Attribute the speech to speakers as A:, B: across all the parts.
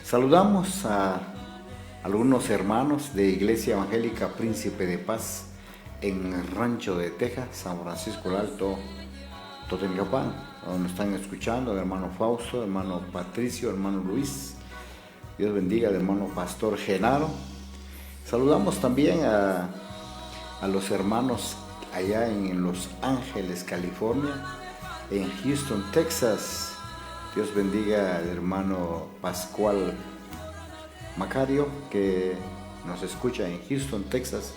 A: Saludamos a algunos hermanos de Iglesia Evangélica Príncipe de Paz en el Rancho de Texas, San Francisco el Alto, Totonicapán, donde están escuchando el hermano Fausto, el hermano Patricio, el hermano Luis. Dios bendiga al hermano Pastor Genaro. Saludamos también a los hermanos allá en Los Ángeles, California, en Houston, Texas. Dios bendiga al hermano Pascual Macario, que nos escucha en Houston, Texas.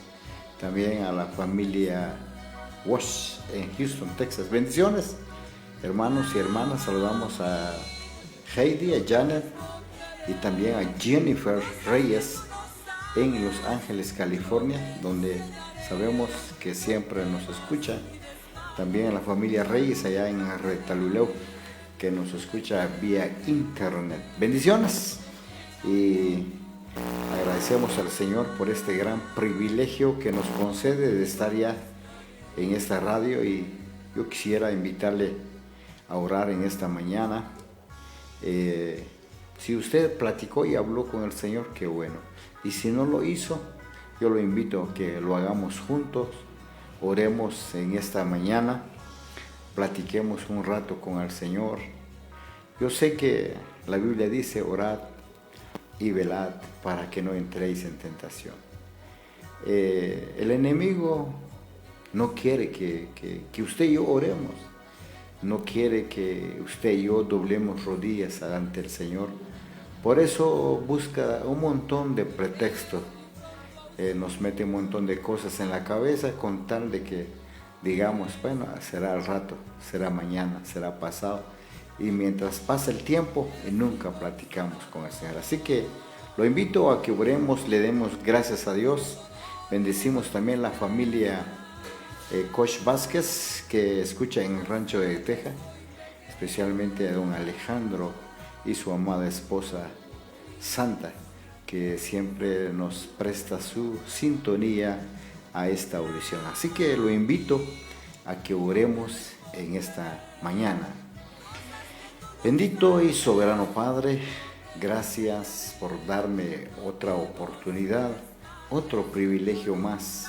A: También a la familia Wash en Houston, Texas. Bendiciones, hermanos y hermanas. Saludamos a Heidi, a Janet y también a Jennifer Reyes en Los Ángeles, California, donde sabemos que siempre nos escucha. También a la familia Reyes allá en Retaluleu, que nos escucha vía internet. Bendiciones y agradecemos al Señor por este gran privilegio que nos concede de estar ya en esta radio, y yo quisiera invitarle a orar en esta mañana. Si usted platicó y habló con el Señor, qué bueno, y si no lo hizo, yo lo invito a que lo hagamos juntos. Oremos en esta mañana, platiquemos un rato con el Señor. Yo sé que la Biblia dice: orad y velad para que no entréis en tentación. El enemigo no quiere que usted y yo oremos, no quiere que usted y yo doblemos rodillas ante el Señor. Por eso busca un montón de pretextos, nos mete un montón de cosas en la cabeza con tal de que digamos, bueno, será al rato, será mañana, será pasado, y mientras pasa el tiempo nunca platicamos con el Señor. Así que lo invito a que oremos, le demos gracias a Dios. Bendecimos también la familia Coach Vázquez, que escucha en el Rancho de Texas, especialmente a don Alejandro y su amada esposa Santa, que siempre nos presta su sintonía a esta audición. Así que lo invito a que oremos en esta mañana. Bendito y soberano Padre, gracias por darme otra oportunidad, otro privilegio más.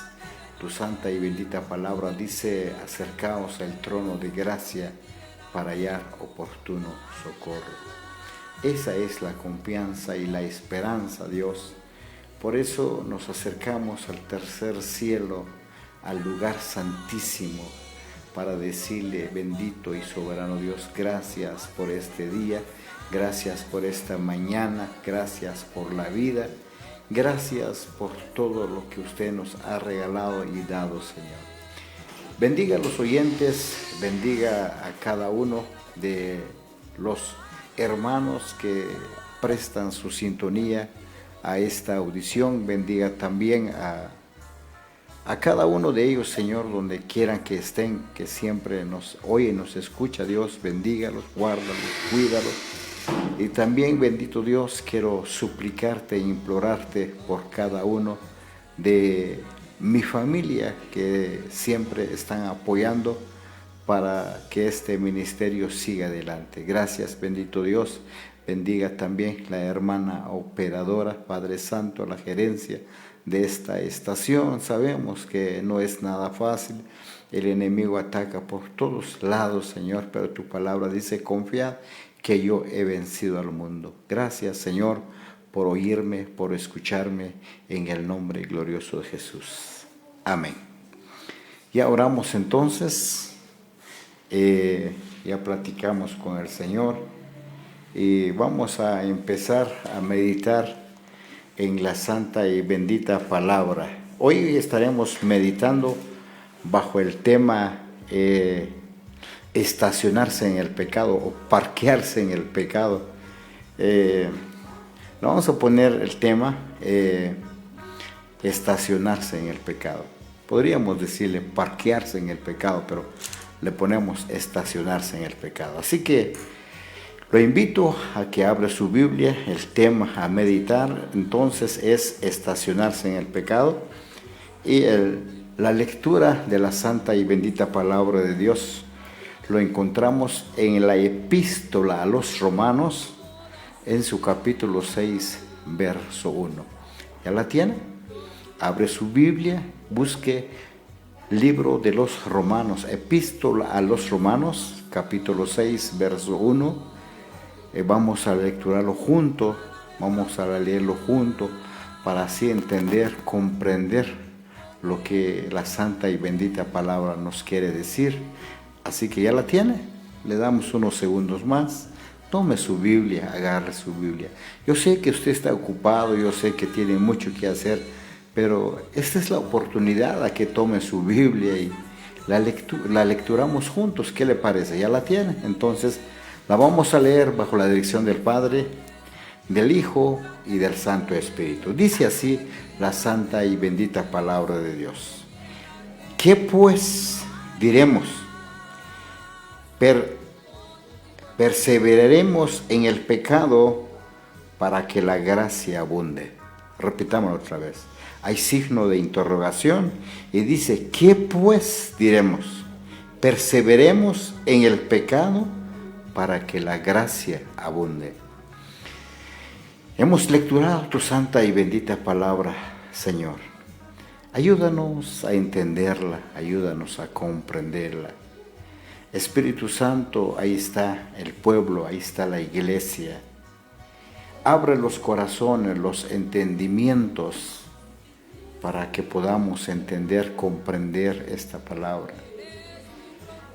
A: Tu santa y bendita palabra dice: acercaos al trono de gracia para hallar oportuno socorro. Esa es la confianza y la esperanza, Dios. Por eso nos acercamos al tercer cielo, al lugar santísimo, para decirle: bendito y soberano Dios, gracias por este día, gracias por esta mañana, gracias por la vida, gracias por todo lo que usted nos ha regalado y dado, Señor. Bendiga a los oyentes, bendiga a cada uno de los hermanos que prestan su sintonía a esta audición. Bendiga también a cada uno de ellos, Señor, donde quieran que estén, que siempre nos oye, nos escucha. Dios, bendígalos, guárdalos, cuídalos. Y también, bendito Dios, quiero suplicarte e implorarte por cada uno de mi familia que siempre están apoyando para que este ministerio siga adelante. Gracias, bendito Dios. Bendiga también la hermana operadora, Padre Santo, la gerencia de esta estación. Sabemos que no es nada fácil, el enemigo ataca por todos lados, Señor, pero tu palabra dice: confiad que yo he vencido al mundo. Gracias, Señor, por oírme, por escucharme, en el nombre glorioso de Jesús. Amén. Ya oramos entonces, ya platicamos con el Señor y vamos a empezar a meditar en la santa y bendita palabra. Hoy estaremos meditando bajo el tema estacionarse en el pecado o parquearse en el pecado. Vamos a poner el tema estacionarse en el pecado. Podríamos decirle parquearse en el pecado, pero le ponemos estacionarse en el pecado. Así que lo invito a que abra su Biblia. El tema a meditar entonces es estacionarse en el pecado, y la lectura de la santa y bendita palabra de Dios lo encontramos en la epístola a los Romanos, en su capítulo 6, verso 1. ¿Ya la tiene? Abre su Biblia, busque libro de los Romanos, epístola a los Romanos, capítulo 6, verso 1. Vamos a lecturarlo juntos, vamos a leerlo juntos para así entender, comprender lo que la santa y bendita palabra nos quiere decir. Así que ya la tiene, le damos unos segundos más. Tome su Biblia, agarre su Biblia. Yo sé que usted está ocupado, yo sé que tiene mucho que hacer, pero esta es la oportunidad a que tome su Biblia y la lecturamos juntos. ¿Qué le parece? ¿Ya la tiene? Entonces la vamos a leer bajo la dirección del Padre, del Hijo y del Santo Espíritu. Dice así la santa y bendita palabra de Dios. ¿Qué pues diremos? Perseveraremos en el pecado para que la gracia abunde. Repitámoslo otra vez. Hay signo de interrogación y dice, ¿qué pues diremos? Perseveremos en el pecado para que la gracia abunde. Hemos lecturado tu santa y bendita palabra, Señor. Ayúdanos a entenderla, ayúdanos a comprenderla. Espíritu Santo, ahí está el pueblo, ahí está la iglesia. Abre los corazones, los entendimientos, para que podamos entender, comprender esta palabra.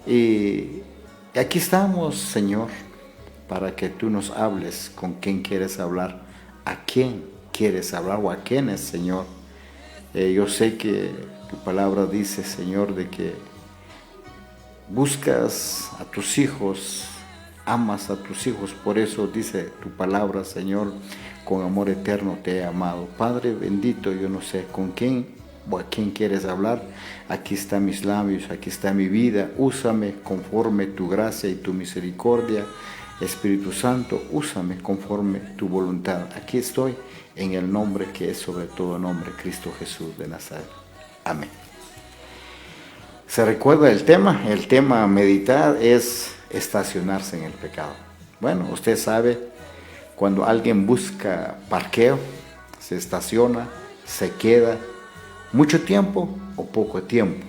A: Y aquí estamos, Señor, para que tú nos hables con quién quieres hablar, a quién quieres hablar o a quiénes, Señor. Yo sé que tu palabra dice, Señor, de que buscas a tus hijos, amas a tus hijos, por eso dice tu palabra, Señor, con amor eterno te he amado. Padre bendito, yo no sé con quién o a quién quieres hablar. Aquí están mis labios, aquí está mi vida. Úsame conforme tu gracia y tu misericordia. Espíritu Santo, úsame conforme tu voluntad. Aquí estoy en el nombre que es sobre todo nombre, Cristo Jesús de Nazaret. Amén. ¿Se recuerda el tema? El tema a meditar es estacionarse en el pecado. Bueno, usted sabe, cuando alguien busca parqueo, se estaciona, se queda mucho tiempo o poco tiempo.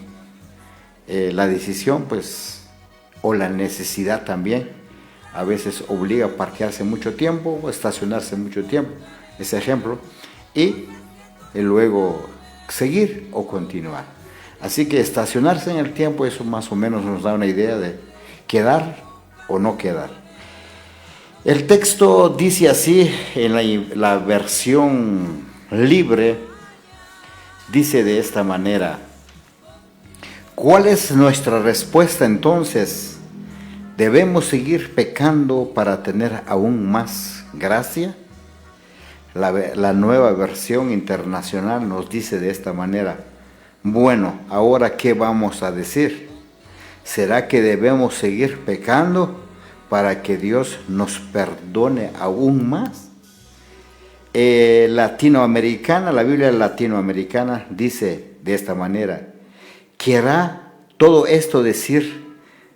A: La decisión, pues, o la necesidad también, a veces obliga a parquearse mucho tiempo o estacionarse mucho tiempo, ese ejemplo, y luego seguir o continuar. Así que estacionarse en el tiempo, eso más o menos nos da una idea de quedar o no quedar. El texto dice así, en la versión libre, dice de esta manera: ¿cuál es nuestra respuesta entonces? ¿Debemos seguir pecando para tener aún más gracia? La nueva versión internacional nos dice de esta manera: bueno, ahora ¿qué vamos a decir? ¿Será que debemos seguir pecando para que Dios nos perdone aún más? Latinoamericana, la Biblia latinoamericana dice de esta manera: ¿querrá todo esto decir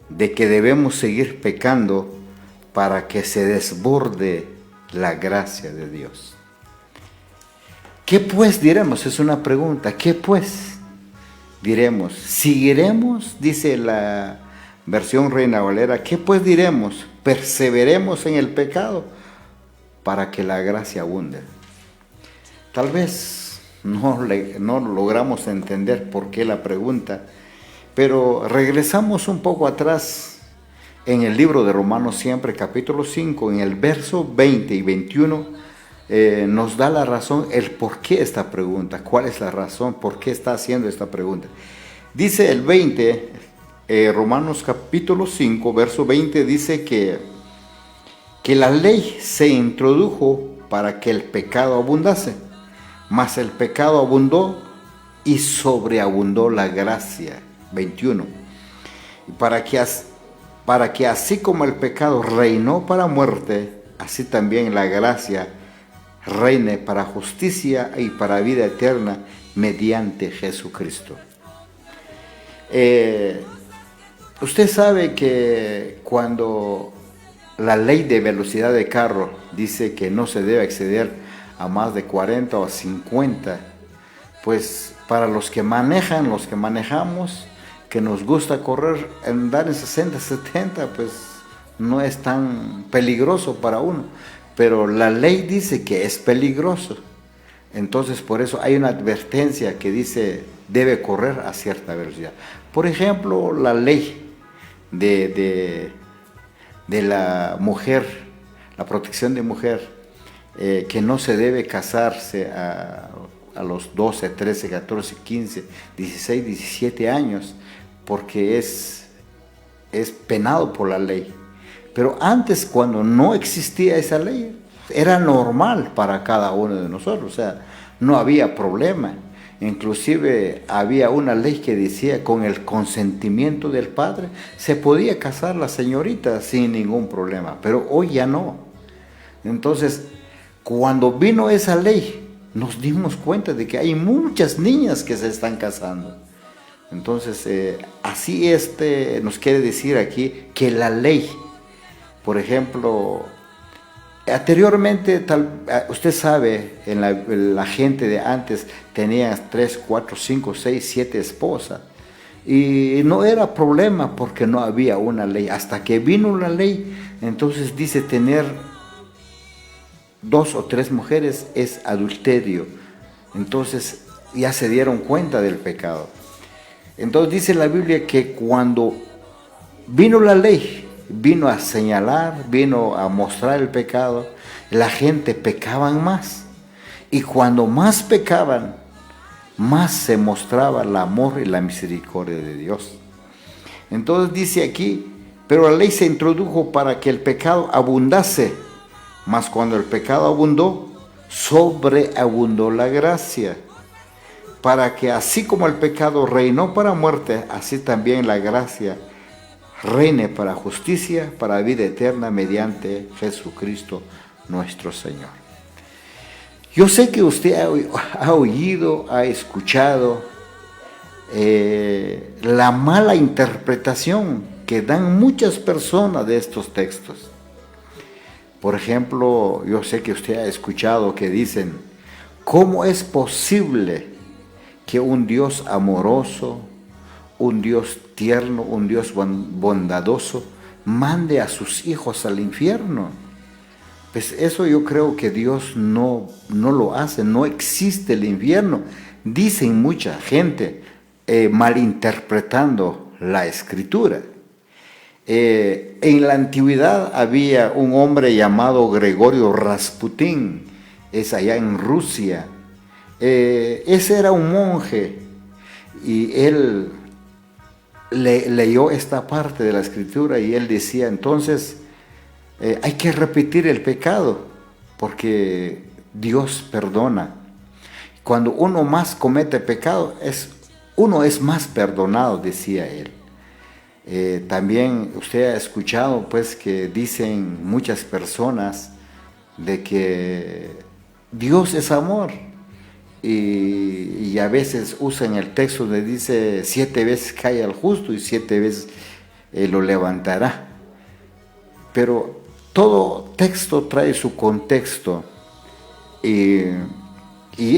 A: de que debemos seguir pecando para que se desborde la gracia de Dios? ¿Qué pues diremos? Es una pregunta. ¿Qué pues diremos? ¿Seguiremos? Dice la versión Reina Valera. ¿Qué pues diremos? ¿Perseveremos en el pecado para que la gracia abunde? Tal vez no logramos entender por qué la pregunta, pero regresamos un poco atrás en el libro de Romanos siempre, capítulo 5, en el verso 20 y 21, nos da la razón, el por qué esta pregunta, cuál es la razón, por qué está haciendo esta pregunta. Dice el 20, Romanos capítulo 5, verso 20, dice que la ley se introdujo para que el pecado abundase, mas el pecado abundó y sobreabundó la gracia. 21. Y para que así como el pecado reinó para muerte, así también la gracia reine para justicia y para vida eterna mediante Jesucristo. Usted sabe que cuando la ley de velocidad de carro dice que no se debe exceder a más de 40 o 50. Pues para los que manejan, los que manejamos, que nos gusta correr, andar en 60, 70, pues no es tan peligroso para uno. Pero la ley dice que es peligroso. Entonces por eso hay una advertencia que dice debe correr a cierta velocidad. Por ejemplo, la ley de la mujer, la protección de mujer, que no se debe casarse a los 12, 13, 14, 15, 16, 17 años, porque es penado por la ley. Pero antes, cuando no existía esa ley, era normal para cada uno de nosotros, o sea, no había problema. Inclusive había una ley que decía con el consentimiento del padre se podía casar la señorita sin ningún problema, pero hoy ya no. Entonces, cuando vino esa ley, nos dimos cuenta de que hay muchas niñas que se están casando. Entonces, así nos quiere decir aquí que la ley, por ejemplo, anteriormente, usted sabe, la gente de antes tenía 3, 4, 5, 6, 7 esposas. Y no era problema porque no había una ley. Hasta que vino la ley, entonces dice tener 2 o 3 mujeres es adulterio. Entonces ya se dieron cuenta del pecado. Entonces dice la Biblia que cuando vino la ley, vino a señalar, vino a mostrar el pecado, la gente pecaban más. Y cuando más pecaban, más se mostraba el amor y la misericordia de Dios. Entonces dice aquí, pero la ley se introdujo para que el pecado abundase, mas cuando el pecado abundó, sobreabundó la gracia, para que así como el pecado reinó para muerte, así también la gracia reine para justicia, para vida eterna mediante Jesucristo nuestro Señor. Yo sé que usted ha oído, ha escuchado la mala interpretación que dan muchas personas de estos textos. Por ejemplo, yo sé que usted ha escuchado que dicen, ¿cómo es posible que un Dios amoroso, un Dios tierno, un Dios bondadoso, mande a sus hijos al infierno? Pues eso yo creo que Dios no lo hace, no existe el infierno. Dicen mucha gente malinterpretando la Escritura. En la antigüedad había un hombre llamado Gregorio Rasputín, es allá en Rusia. Ese era un monje y él leyó esta parte de la Escritura y él decía, entonces hay que repetir el pecado porque Dios perdona. Cuando uno más comete pecado, uno es más perdonado, decía él. También usted ha escuchado pues que dicen muchas personas de que Dios es amor y a veces usan el texto donde dice 7 veces cae al justo y 7 veces lo levantará. Pero todo texto trae su contexto y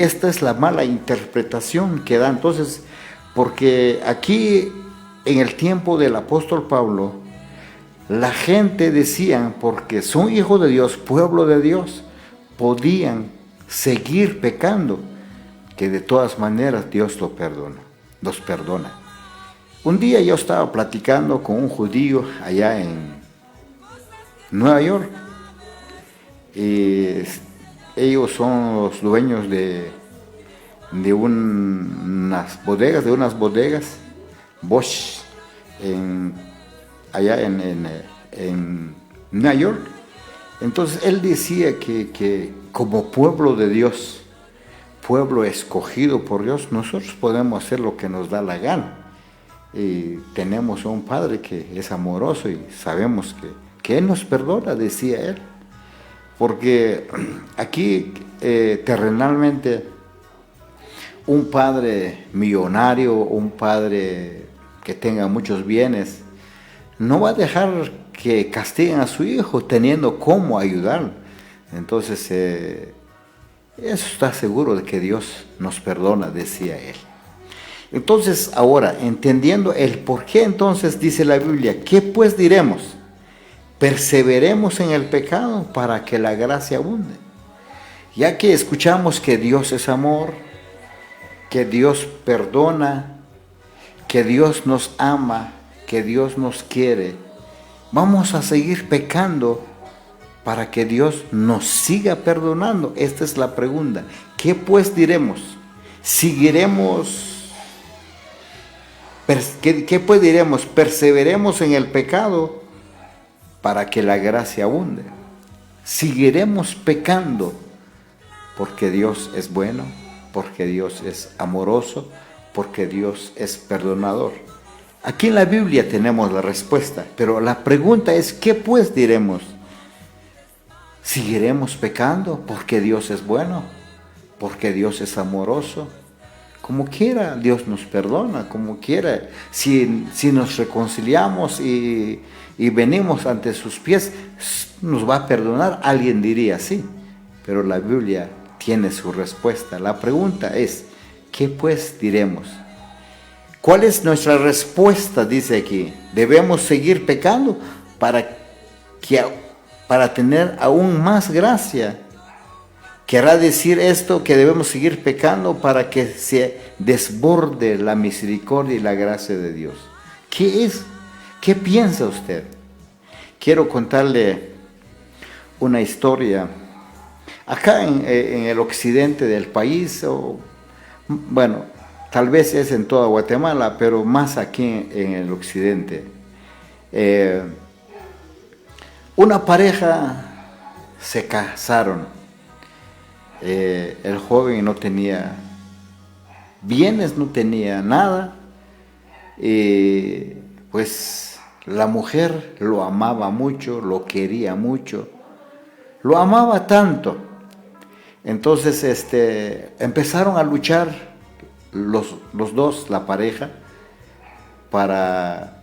A: esta es la mala interpretación que da. Entonces, porque aquí en el tiempo del apóstol Pablo, la gente decían, porque son hijos de Dios, pueblo de Dios, podían seguir pecando, que de todas maneras Dios los perdona. Un día yo estaba platicando con un judío allá en Nueva York, y ellos son los dueños de unas bodegas, Bosch, allá en Nueva York. Entonces él decía que como pueblo de Dios, pueblo escogido por Dios, nosotros podemos hacer lo que nos da la gana. Y tenemos a un Padre que es amoroso y sabemos que Él nos perdona, decía él. Porque aquí terrenalmente un padre millonario, un padre que tenga muchos bienes, no va a dejar que castigan a su hijo teniendo cómo ayudarlo. Entonces, eso está seguro de que Dios nos perdona, decía él. Entonces, ahora, entendiendo el por qué, entonces dice la Biblia, ¿qué pues diremos? Perseveremos en el pecado para que la gracia abunde. Ya que escuchamos que Dios es amor, que Dios perdona, que Dios nos ama, que Dios nos quiere, vamos a seguir pecando para que Dios nos siga perdonando. Esta es la pregunta. ¿Qué pues diremos? ¿Seguiremos? ¿Qué pues diremos? ¿Perseveremos en el pecado para que la gracia abunde? ¿Seguiremos pecando porque Dios es bueno, porque Dios es amoroso, porque Dios es perdonador? Aquí en la Biblia tenemos la respuesta, pero la pregunta es, ¿qué pues diremos? ¿Seguiremos pecando porque Dios es bueno, porque Dios es amoroso? Como quiera, Dios nos perdona, como quiera. Si nos reconciliamos y venimos ante sus pies, nos va a perdonar. Alguien diría sí, pero la Biblia tiene su respuesta. La pregunta es, ¿qué pues diremos? ¿Cuál es nuestra respuesta? Dice aquí, ¿debemos seguir pecando para tener aún más gracia? ¿Querrá decir esto que debemos seguir pecando para que se desborde la misericordia y la gracia de Dios? ¿Qué es? ¿Qué piensa usted? Quiero contarle una historia. Acá en el occidente del país, bueno, tal vez es en toda Guatemala, pero más aquí en el occidente. Una pareja se casaron. El joven no tenía bienes, no tenía nada, y pues la mujer lo amaba mucho, lo quería mucho, lo amaba tanto. Entonces empezaron a luchar los dos, la pareja, para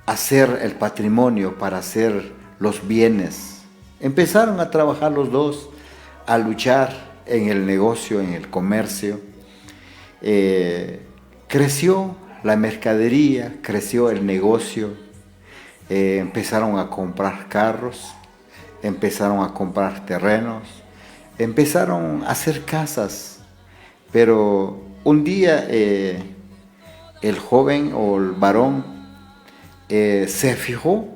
A: hacer el patrimonio, para hacer los bienes. Empezaron a trabajar los dos, a luchar en el negocio, en el comercio. Creció la mercadería, creció el negocio, empezaron a comprar carros, empezaron a comprar terrenos, empezaron a hacer casas. Pero un día el joven o el varón se fijó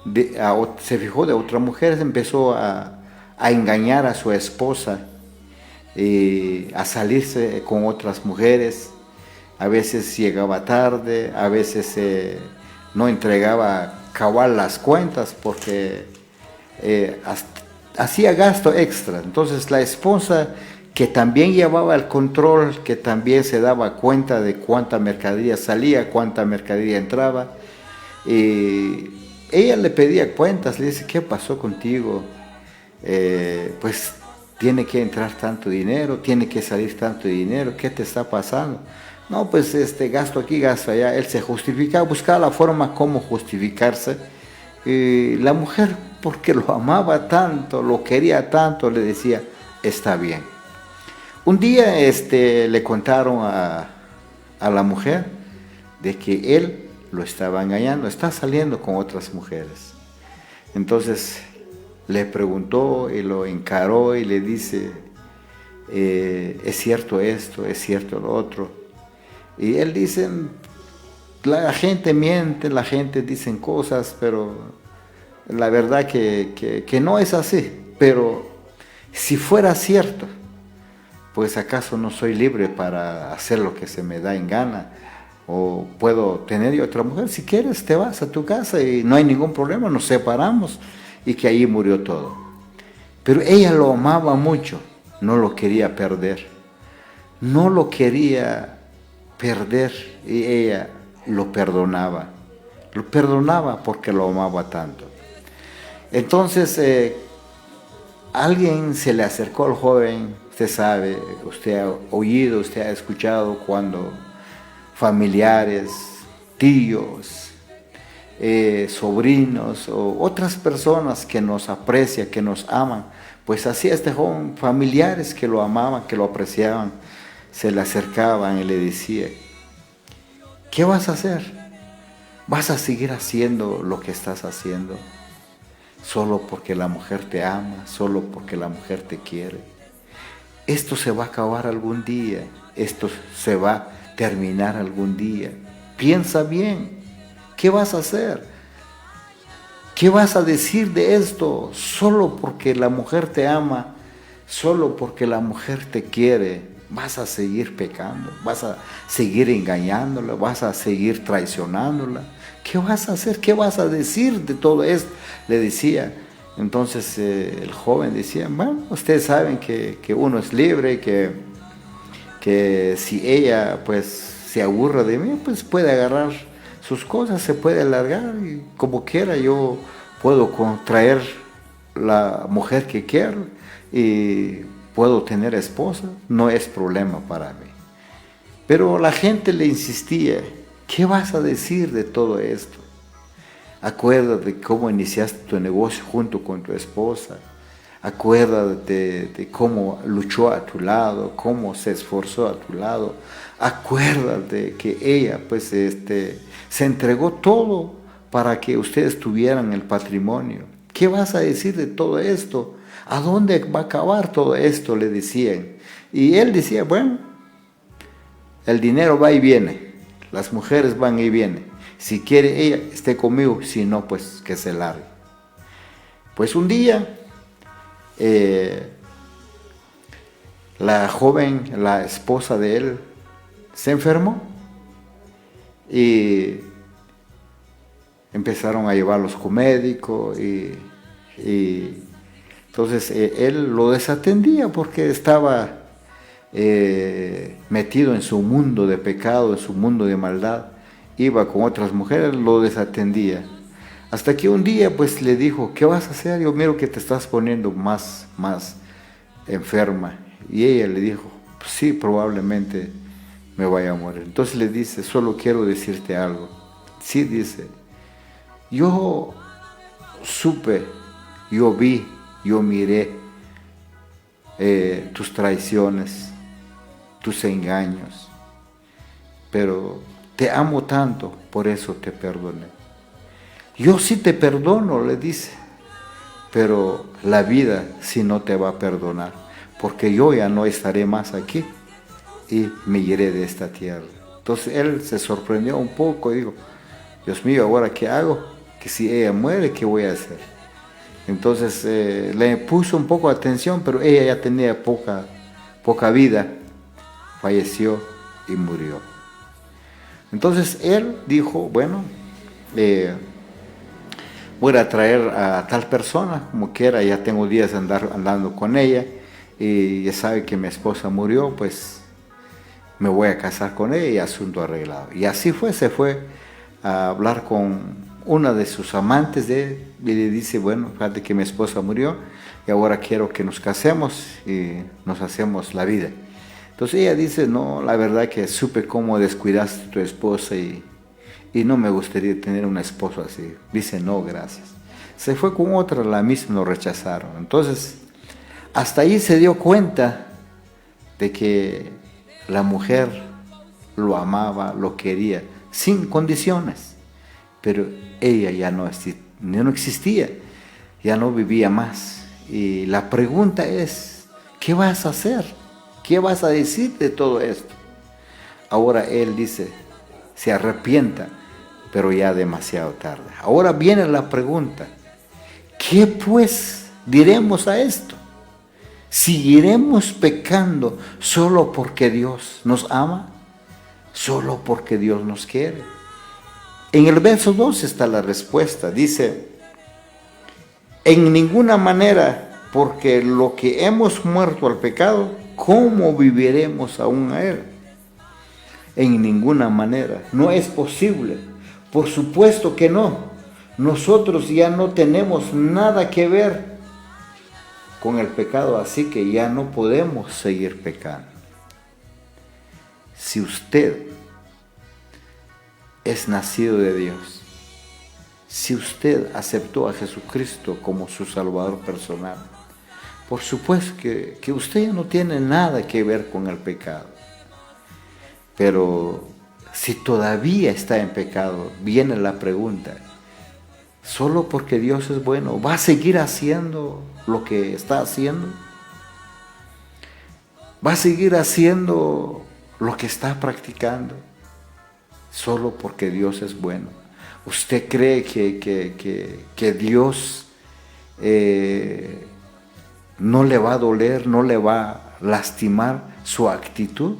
A: de otra mujer, empezó a engañar a su esposa, a salirse con otras mujeres. A veces llegaba tarde, a veces no entregaba cabal las cuentas porque hacía gasto extra. Entonces la esposa, que también llevaba el control, que también se daba cuenta de cuánta mercadería salía, cuánta mercadería entraba, ella le pedía cuentas, le dice, ¿qué pasó contigo? Pues tiene que entrar tanto dinero, tiene que salir tanto dinero, ¿qué te está pasando? No, pues gasto aquí, gasto allá. Él se justificaba, buscaba la forma como justificarse. La mujer, porque lo amaba tanto, lo quería tanto, le decía, está bien. Un día le contaron a la mujer de que él lo estaba engañando, está saliendo con otras mujeres. Entonces le preguntó y lo encaró y le dice, ¿es cierto esto? ¿Es cierto lo otro? Y él dice, la gente miente, la gente dice cosas, pero la verdad que no es así. Pero si fuera cierto, pues acaso no soy libre para hacer lo que se me da en gana, o puedo tener yo otra mujer. Si quieres te vas a tu casa y no hay ningún problema, nos separamos. Y que ahí murió todo. Pero ella lo amaba mucho, no lo quería perder. No lo quería perder y ella lo perdonaba. Lo perdonaba porque lo amaba tanto. Entonces, alguien se le acercó al joven. Usted sabe, usted ha oído, usted ha escuchado cuando familiares, tíos, sobrinos o otras personas que nos aprecian, que nos aman. Pues así este joven, familiares que lo amaban, que lo apreciaban, se le acercaban y le decían: ¿qué vas a hacer? ¿Vas a seguir haciendo lo que estás haciendo? Solo porque la mujer te ama, solo porque la mujer te quiere. Esto se va a acabar algún día, esto se va a terminar algún día. Piensa bien, ¿qué vas a hacer? ¿Qué vas a decir de esto? Solo porque la mujer te ama, solo porque la mujer te quiere, vas a seguir pecando, vas a seguir engañándola, vas a seguir traicionándola. ¿Qué vas a hacer? ¿Qué vas a decir de todo esto? Le decía. Entonces el joven decía: bueno, ustedes saben que uno es libre, que si ella pues se aburre de mí, pues puede agarrar sus cosas, se puede largar y como quiera yo puedo contraer la mujer que quiero y puedo tener esposa, no es problema para mí. Pero la gente le insistía: ¿qué vas a decir de todo esto? Acuérdate de cómo iniciaste tu negocio junto con tu esposa. Acuérdate de cómo luchó a tu lado, cómo se esforzó a tu lado. Acuérdate que ella pues se entregó todo para que ustedes tuvieran el patrimonio. ¿Qué vas a decir de todo esto? ¿A dónde va a acabar todo esto?, le decían. Y él decía: bueno, el dinero va y viene, las mujeres van y vienen. Si quiere ella, esté conmigo, si no, pues que se largue. Pues un día, la joven, la esposa de él, se enfermó y empezaron a llevarlos con médico y entonces él lo desatendía porque estaba metido en su mundo de pecado, en su mundo de maldad. Iba con otras mujeres, lo desatendía. Hasta que un día pues le dijo: ¿qué vas a hacer? Yo miro que te estás poniendo más enferma. Y ella le dijo: pues sí, probablemente me vaya a morir. Entonces le dice: solo quiero decirte algo. Sí, dice: yo supe, yo vi, yo miré tus traiciones, tus engaños, pero te amo tanto, por eso te perdoné. Yo sí te perdono, le dice, pero la vida sí no te va a perdonar, porque yo ya no estaré más aquí y me iré de esta tierra. Entonces él se sorprendió un poco y dijo: Dios mío, ¿ahora qué hago? Que si ella muere, ¿qué voy a hacer? Entonces le puso un poco de atención, pero ella ya tenía poca vida, falleció y murió. Entonces él dijo: bueno, voy a traer a tal persona, como quiera, ya tengo días andando con ella, y ya sabe que mi esposa murió, pues me voy a casar con ella y asunto arreglado. Y así fue, se fue a hablar con una de sus amantes de él, y le dice: bueno, fíjate que mi esposa murió y ahora quiero que nos casemos y nos hacemos la vida. Entonces ella dice: no, la verdad que supe cómo descuidaste a tu esposa y no me gustaría tener una esposa así. Dice: no, gracias. Se fue con otra, la misma lo rechazaron. Entonces, hasta ahí se dio cuenta de que la mujer lo amaba, lo quería, sin condiciones. Pero ella ya no existía, ya no vivía más. Y la pregunta es: ¿qué vas a hacer? ¿Qué vas a decir de todo esto? Ahora él dice: se arrepienta, pero ya demasiado tarde. Ahora viene la pregunta: ¿qué pues diremos a esto? ¿Seguiremos pecando solo porque Dios nos ama? ¿Solo porque Dios nos quiere? En el verso 2 está la respuesta. Dice: en ninguna manera, porque lo que hemos muerto al pecado, ¿cómo viviremos aún a él? En ninguna manera, no es posible. Por supuesto que no. Nosotros ya no tenemos nada que ver con el pecado, así que ya no podemos seguir pecando. Si usted es nacido de Dios, si usted aceptó a Jesucristo como su Salvador personal, por supuesto que usted ya no tiene nada que ver con el pecado. Pero si todavía está en pecado, viene la pregunta: ¿solo porque Dios es bueno, va a seguir haciendo lo que está haciendo? ¿Va a seguir haciendo lo que está practicando? Solo porque Dios es bueno. ¿Usted cree que Dios no le va a doler, no le va a lastimar su actitud?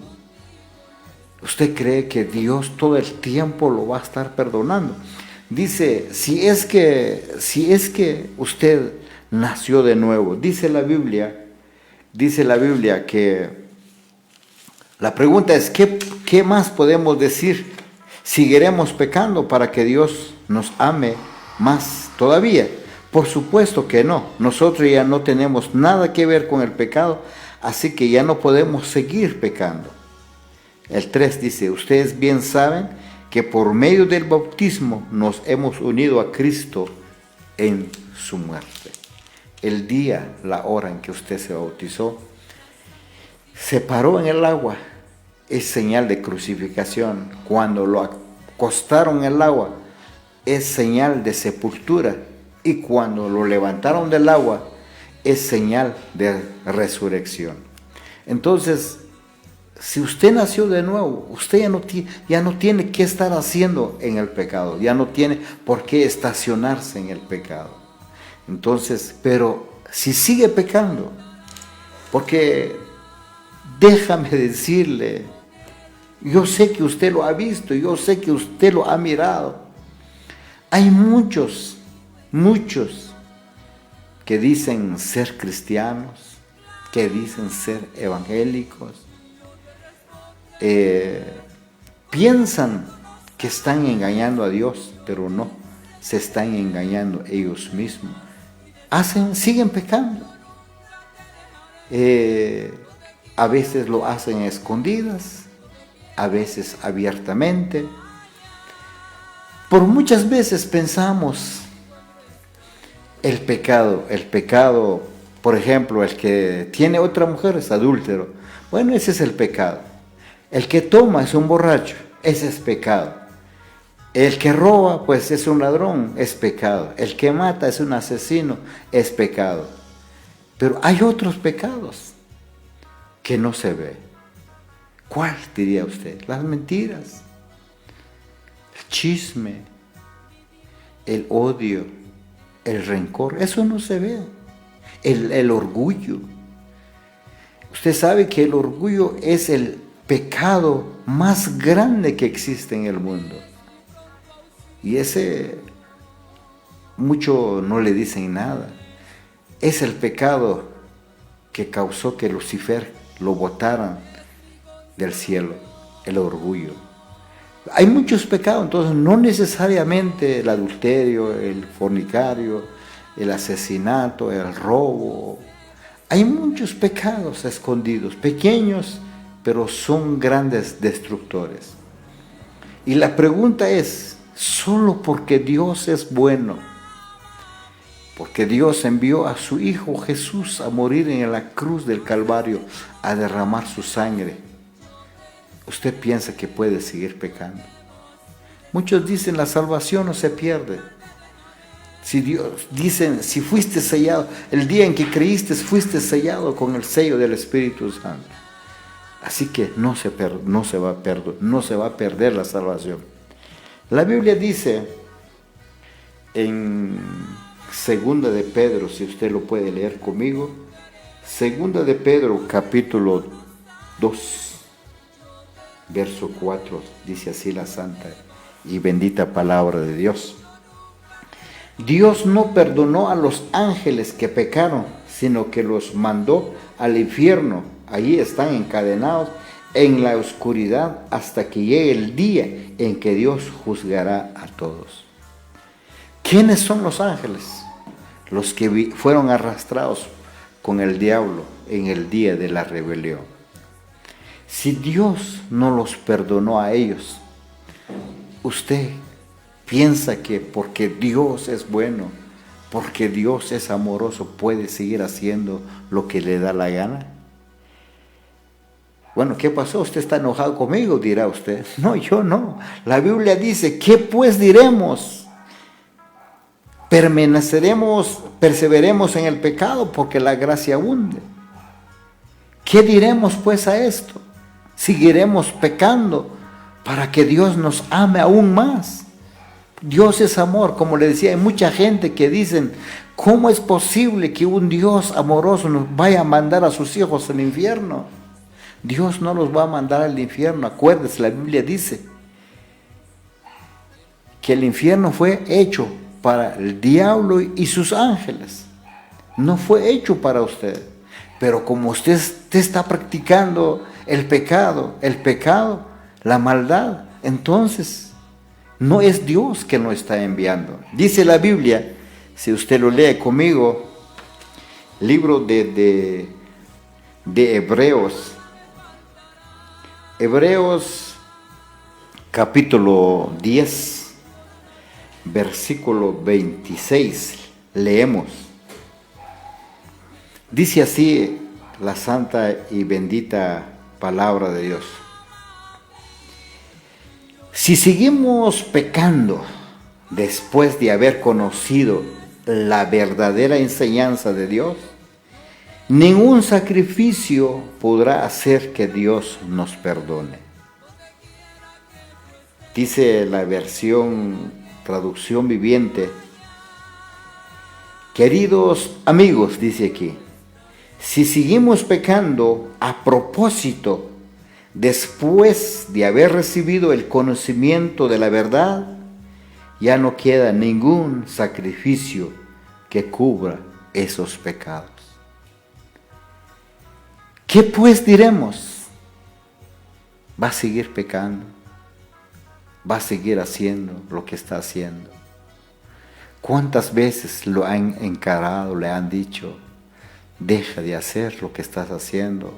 A: ¿Usted cree que Dios todo el tiempo lo va a estar perdonando? Dice, si es que usted nació de nuevo, dice la Biblia que la pregunta es, ¿qué más podemos decir? ¿Seguiremos pecando para que Dios nos ame más todavía? Por supuesto que no. Nosotros ya no tenemos nada que ver con el pecado, así que ya no podemos seguir pecando. El 3 dice, ustedes bien saben que por medio del bautismo nos hemos unido a Cristo en su muerte. El día, la hora en que usted se bautizó, se paró en el agua, es señal de crucificación. Cuando lo acostaron en el agua, es señal de sepultura. Y cuando lo levantaron del agua, es señal de resurrección. Entonces, si usted nació de nuevo, usted ya no tiene que estar haciendo en el pecado, ya no tiene por qué estacionarse en el pecado. Entonces, pero si sigue pecando, porque déjame decirle, yo sé que usted lo ha visto, yo sé que usted lo ha mirado. Hay muchos que dicen ser cristianos, que dicen ser evangélicos, piensan que están engañando a Dios, pero no, se están engañando ellos mismos. Siguen pecando. A veces lo hacen a escondidas, a veces abiertamente. Por muchas veces pensamos el pecado, por ejemplo, el que tiene otra mujer es adúltero. Bueno, ese es el pecado. El que toma es un borracho, ese es pecado. El que roba, pues es un ladrón, es pecado. El que mata es un asesino, es pecado. Pero hay otros pecados que no se ve. ¿Cuál diría usted? Las mentiras, el chisme, el odio, el rencor, eso no se ve. El orgullo. Usted sabe que el orgullo es el pecado más grande que existe en el mundo. Y ese, muchos no le dicen nada. Es el pecado que causó que Lucifer lo botaran del cielo, el orgullo. Hay muchos pecados, entonces no necesariamente el adulterio, el fornicario, el asesinato, el robo. Hay muchos pecados escondidos, pequeños, pero son grandes destructores. Y la pregunta es, ¿solo porque Dios es bueno? Porque Dios envió a su Hijo Jesús a morir en la cruz del Calvario, a derramar su sangre. ¿Usted piensa que puede seguir pecando? Muchos dicen la salvación no se pierde. Dicen, si fuiste sellado, el día en que creíste fuiste sellado con el sello del Espíritu Santo. Así que no se va a perder la salvación. La Biblia dice en Segunda de Pedro, si usted lo puede leer conmigo, Segunda de Pedro, capítulo 2, verso 4, dice así la santa y bendita palabra de Dios. Dios no perdonó a los ángeles que pecaron, sino que los mandó al infierno. Allí están encadenados en la oscuridad hasta que llegue el día en que Dios juzgará a todos. ¿Quiénes son los ángeles? Los que fueron arrastrados con el diablo en el día de la rebelión. Si Dios no los perdonó a ellos, usted piensa que porque Dios es bueno, porque Dios es amoroso, puede seguir haciendo lo que le da la gana. Bueno, ¿qué pasó? ¿Usted está enojado conmigo?, dirá usted. No, yo no. La Biblia dice, ¿qué pues diremos? Perseveremos en el pecado porque la gracia abunde. ¿Qué diremos pues a esto? Seguiremos pecando para que Dios nos ame aún más. Dios es amor, como le decía, hay mucha gente que dicen, ¿cómo es posible que un Dios amoroso nos vaya a mandar a sus hijos al infierno? Dios no los va a mandar al infierno. Acuérdese, la Biblia dice que el infierno fue hecho para el diablo y sus ángeles. No fue hecho para usted. Pero como usted está practicando el pecado, la maldad, entonces no es Dios que lo está enviando. Dice la Biblia, si usted lo lee conmigo, libro de Hebreos capítulo 10, versículo 26, leemos. Dice así la santa y bendita palabra de Dios. Si seguimos pecando después de haber conocido la verdadera enseñanza de Dios, ningún sacrificio podrá hacer que Dios nos perdone. Dice la versión traducción viviente, queridos amigos, dice aquí, si seguimos pecando a propósito, después de haber recibido el conocimiento de la verdad, ya no queda ningún sacrificio que cubra esos pecados. ¿Qué pues diremos? ¿Va a seguir pecando? ¿Va a seguir haciendo lo que está haciendo? ¿Cuántas veces lo han encarado, le han dicho, deja de hacer lo que estás haciendo,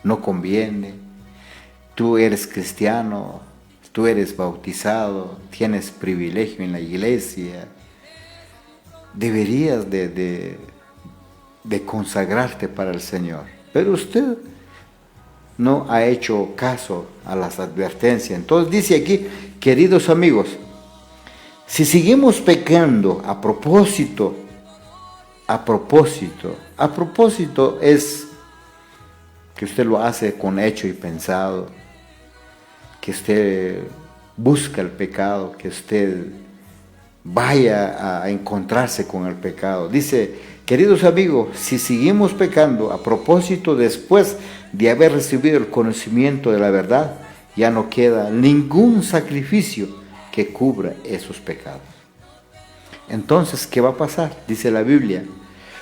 A: no conviene, tú eres cristiano, tú eres bautizado, tienes privilegio en la iglesia, deberías de consagrarte para el Señor? Pero usted no ha hecho caso a las advertencias. Entonces dice aquí, queridos amigos, si seguimos pecando a propósito es que usted lo hace con hecho y pensado, que usted busca el pecado, que usted vaya a encontrarse con el pecado. Dice, queridos amigos, si seguimos pecando a propósito después de haber recibido el conocimiento de la verdad, ya no queda ningún sacrificio que cubra esos pecados. Entonces, ¿qué va a pasar? Dice la Biblia,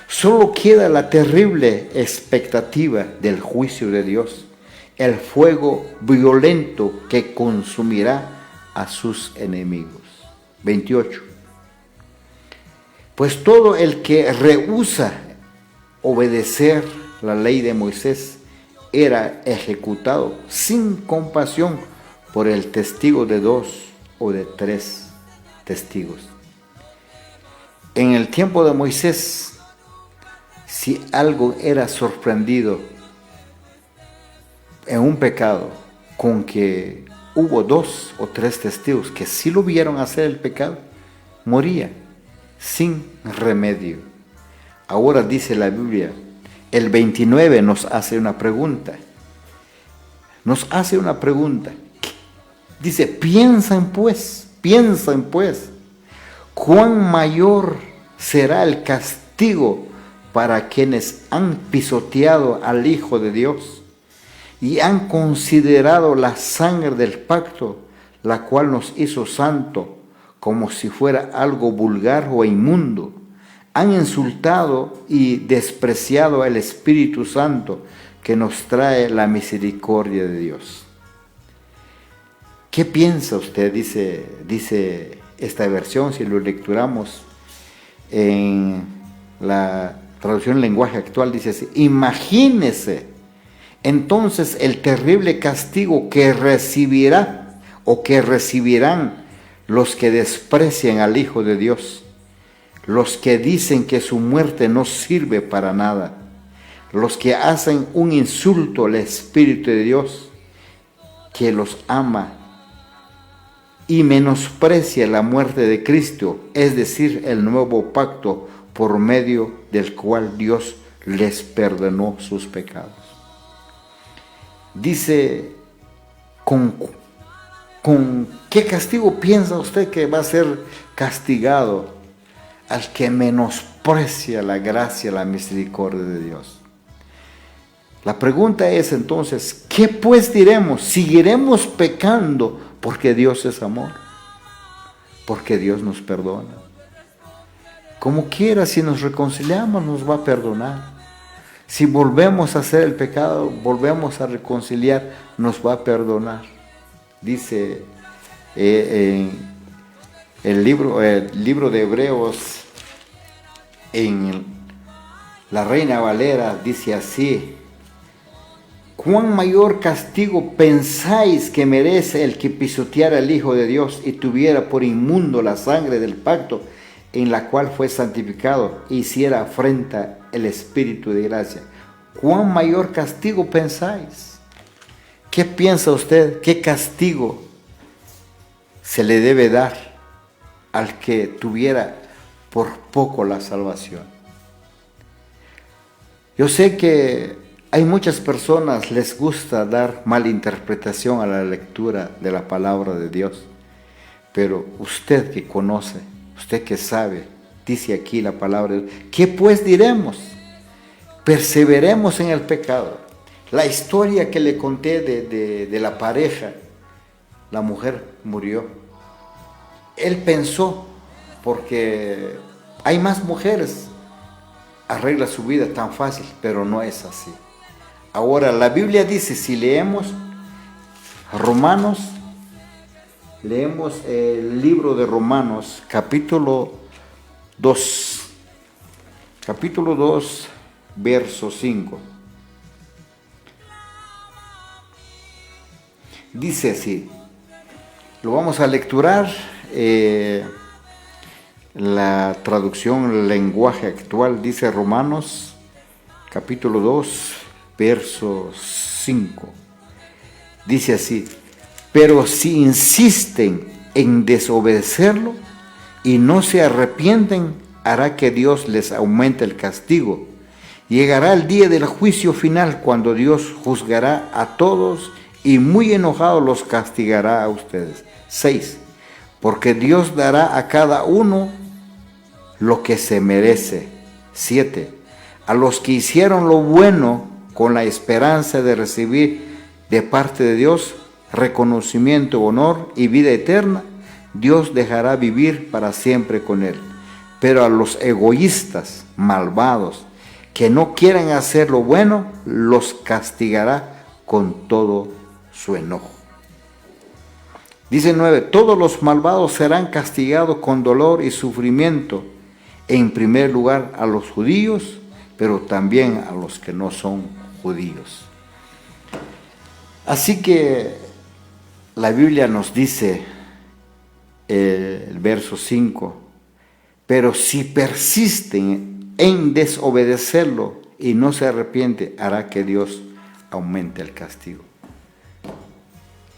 A: solo queda la terrible expectativa del juicio de Dios, el fuego violento que consumirá a sus enemigos. 28. Pues todo el que rehúsa obedecer la ley de Moisés era ejecutado sin compasión por el testigo de 2 o de 3 testigos. En el tiempo de Moisés, si algo era sorprendido en un pecado, con que hubo 2 o 3 testigos que sí lo vieron hacer el pecado, moría sin remedio. Ahora dice la Biblia, el 29 nos hace una pregunta. Dice, piensen pues, ¿cuán mayor será el castigo para quienes han pisoteado al Hijo de Dios y han considerado la sangre del pacto, la cual nos hizo santo, como si fuera algo vulgar o inmundo? Han insultado y despreciado al Espíritu Santo que nos trae la misericordia de Dios. ¿Qué piensa usted? Dice esta versión, si lo lecturamos en la traducción en lenguaje actual, dice así: imagínese entonces el terrible castigo que recibirá o que recibirán los que desprecian al Hijo de Dios, los que dicen que su muerte no sirve para nada, los que hacen un insulto al Espíritu de Dios, que los ama y menosprecia la muerte de Cristo, es decir, el nuevo pacto por medio del cual Dios les perdonó sus pecados. Dice, ¿con qué castigo piensa usted que va a ser castigado al que menosprecia la gracia, la misericordia de Dios? La pregunta es entonces, ¿qué pues diremos? ¿Seguiremos pecando porque Dios es amor? Porque Dios nos perdona. Como quiera, si nos reconciliamos, nos va a perdonar. Si volvemos a hacer el pecado, volvemos a reconciliar, nos va a perdonar. Dice en el libro de Hebreos, en la Reina Valera, dice así: ¿cuán mayor castigo pensáis que merece el que pisoteara al Hijo de Dios y tuviera por inmundo la sangre del pacto en la cual fue santificado e hiciera afrenta el Espíritu de gracia? ¿Cuán mayor castigo pensáis? ¿Qué piensa usted? ¿Qué castigo se le debe dar al que tuviera por poco la salvación? Yo sé que hay muchas personas les gusta dar mala interpretación a la lectura de la palabra de Dios, pero usted que conoce, usted que sabe, dice aquí la palabra de Dios, ¿qué pues diremos? Perseveremos en el pecado. La historia que le conté de la pareja, la mujer murió. Él pensó, porque hay más mujeres, arregla su vida tan fácil, pero no es así. Ahora, la Biblia dice, si leemos Romanos, leemos el libro de Romanos, capítulo 2, verso 5. Dice así, lo vamos a lecturar, la traducción lenguaje actual, dice Romanos, capítulo 2, verso 5. Dice así: pero si insisten en desobedecerlo y no se arrepienten, hará que Dios les aumente el castigo. Llegará el día del juicio final, cuando Dios juzgará a todos y muy enojado los castigará a ustedes. 6. Porque Dios dará a cada uno lo que se merece. 7. A los que hicieron lo bueno con la esperanza de recibir de parte de Dios reconocimiento, honor y vida eterna, Dios dejará vivir para siempre con él. Pero a los egoístas, malvados, que no quieran hacer lo bueno, los castigará con todo su enojo. Dice 9, todos los malvados serán castigados con dolor y sufrimiento, en primer lugar a los judíos, pero también a los que no son judíos. Así que la Biblia nos dice, el verso 5, pero si persisten en desobedecerlo y no se arrepiente, hará que Dios aumente el castigo.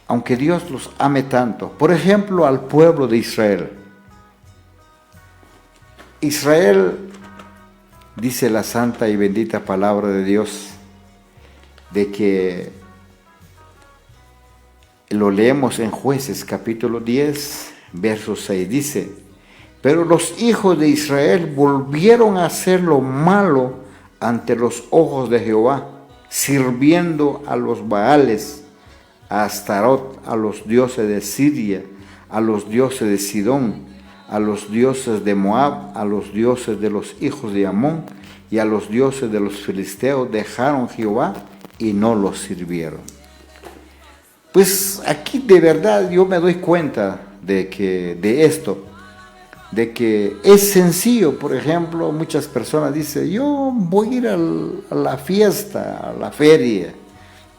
A: Aunque Dios los ame tanto, por ejemplo, al pueblo de Israel. Israel, dice la santa y bendita palabra de Dios, de que lo leemos en Jueces capítulo 10, verso 6, dice: pero los hijos de Israel volvieron a hacer lo malo ante los ojos de Jehová, sirviendo a los Baales, a Astarot, a los dioses de Siria, a los dioses de Sidón, a los dioses de Moab, a los dioses de los hijos de Amón y a los dioses de los filisteos. Dejaron Jehová y no los sirvieron. Pues aquí de verdad yo me doy cuenta de que es sencillo. Por ejemplo, muchas personas dicen, yo voy a ir a la fiesta, a la feria.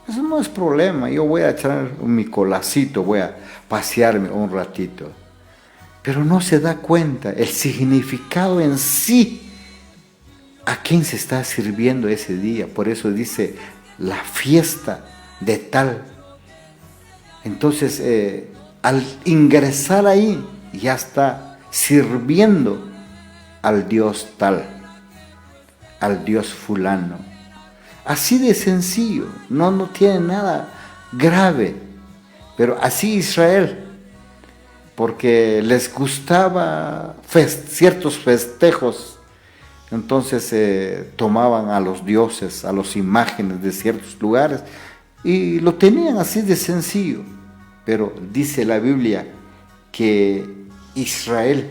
A: Eso no es problema, yo voy a echar mi colacito, voy a pasearme un ratito. pero no se da cuenta el significado en sí, a quién se está sirviendo ese día. Por eso dice la fiesta de tal. Entonces, al ingresar ahí, ya está sirviendo al Dios tal, al Dios fulano. Así de sencillo, no tiene nada grave, pero así Israel, porque les gustaba ciertos festejos, entonces tomaban a los dioses, a las imágenes de ciertos lugares, y lo tenían así de sencillo. Pero dice la Biblia que Israel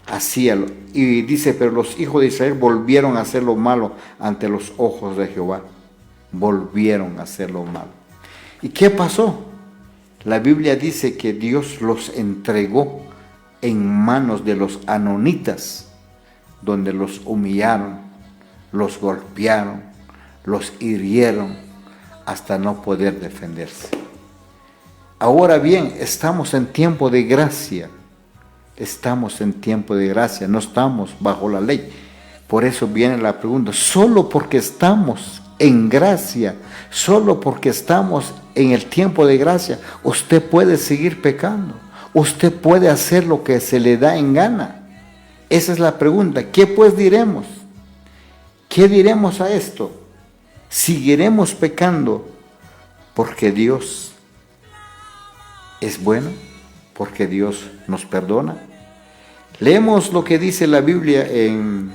A: hacía, y dice, pero los hijos de Israel volvieron a hacer lo malo ante los ojos de Jehová. Volvieron a hacer lo malo. ¿Y qué pasó? La Biblia dice que Dios los entregó en manos de los anonitas, donde los humillaron, los golpearon, los hirieron hasta no poder defenderse. Ahora bien, estamos en tiempo de gracia. Estamos en tiempo de gracia, no estamos bajo la ley. Por eso viene la pregunta, solo porque estamos en gracia, solo porque estamos en el tiempo de gracia, usted puede seguir pecando, usted puede hacer lo que se le da en gana. Esa es la pregunta. ¿Qué pues diremos? ¿Qué diremos a esto? ¿Seguiremos pecando porque Dios es bueno? ¿Porque Dios nos perdona? Leemos lo que dice la Biblia en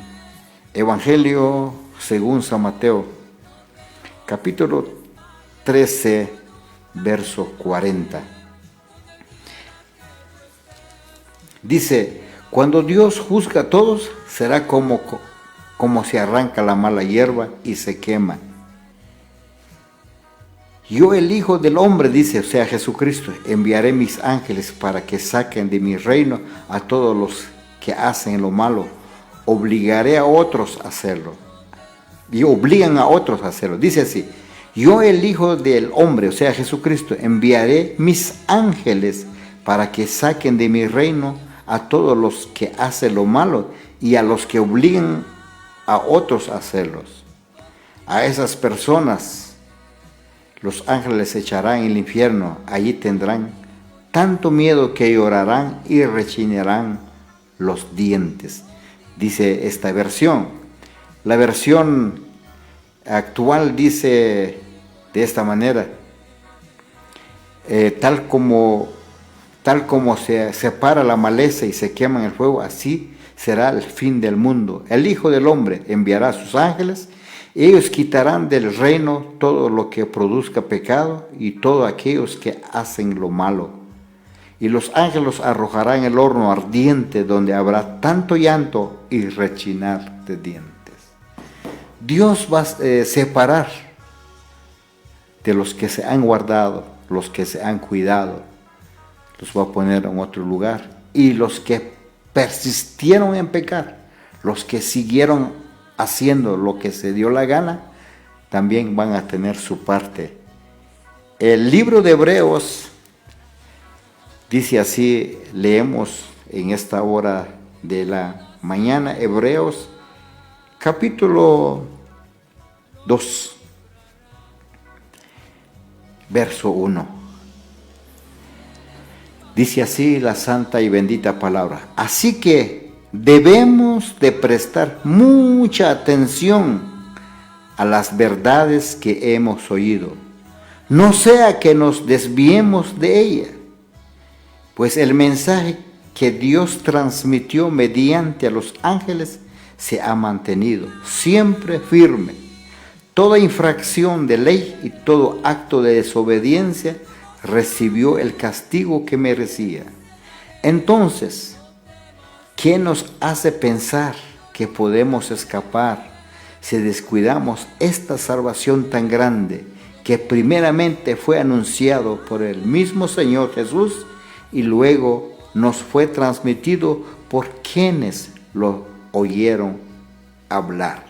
A: Evangelio según San Mateo, capítulo 13, verso 40. Dice, cuando Dios juzga a todos, será como se arranca la mala hierba y se quema. Yo, el Hijo del Hombre, dice, o sea, Jesucristo, enviaré mis ángeles para que saquen de mi reino a todos los que hacen lo malo. Obligaré a otros a hacerlo. Y obligan a otros a hacerlo. Dice así, yo, el Hijo del Hombre, o sea, Jesucristo, enviaré mis ángeles para que saquen de mi reino a todos los que hacen lo malo y a los que obligan a otros a hacerlos. A esas personas los ángeles echarán en el infierno, allí tendrán tanto miedo que llorarán y rechinarán los dientes. Dice esta versión. La versión actual dice de esta manera, tal como se separa la maleza y se quema en el fuego, así será el fin del mundo. El Hijo del Hombre enviará a sus ángeles. Ellos quitarán del reino todo lo que produzca pecado y todos aquellos que hacen lo malo. Y los ángeles arrojarán el horno ardiente donde habrá tanto llanto y rechinar de dientes. Dios va a separar de los que se han guardado, los que se han cuidado, los va a poner en otro lugar. Y los que persistieron en pecar, los que siguieron haciendo lo que se dio la gana, también van a tener su parte. El libro de Hebreos dice así, leemos en esta hora de la mañana, Hebreos capítulo 2, verso 1. Dice así la santa y bendita palabra. Así que debemos de prestar mucha atención a las verdades que hemos oído, no sea que nos desviemos de ella, pues el mensaje que Dios transmitió mediante a los ángeles se ha mantenido siempre firme. Toda infracción de ley y todo acto de desobediencia recibió el castigo que merecía. Entonces, ¿qué nos hace pensar que podemos escapar si descuidamos esta salvación tan grande que primeramente fue anunciado por el mismo Señor Jesús y luego nos fue transmitido por quienes lo oyeron hablar?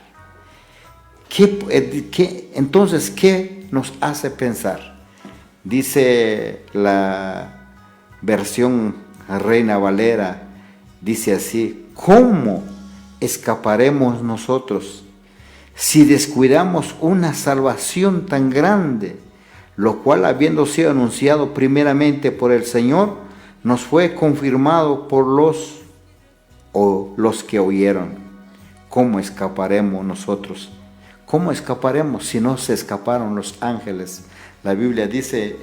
A: Entonces, ¿qué nos hace pensar? Dice la versión Reina Valera dice así: ¿cómo escaparemos nosotros si descuidamos una salvación tan grande, lo cual, habiendo sido anunciado primeramente por el Señor, nos fue confirmado por los que oyeron? ¿Cómo escaparemos nosotros? ¿Cómo escaparemos si no se escaparon los ángeles? La Biblia dice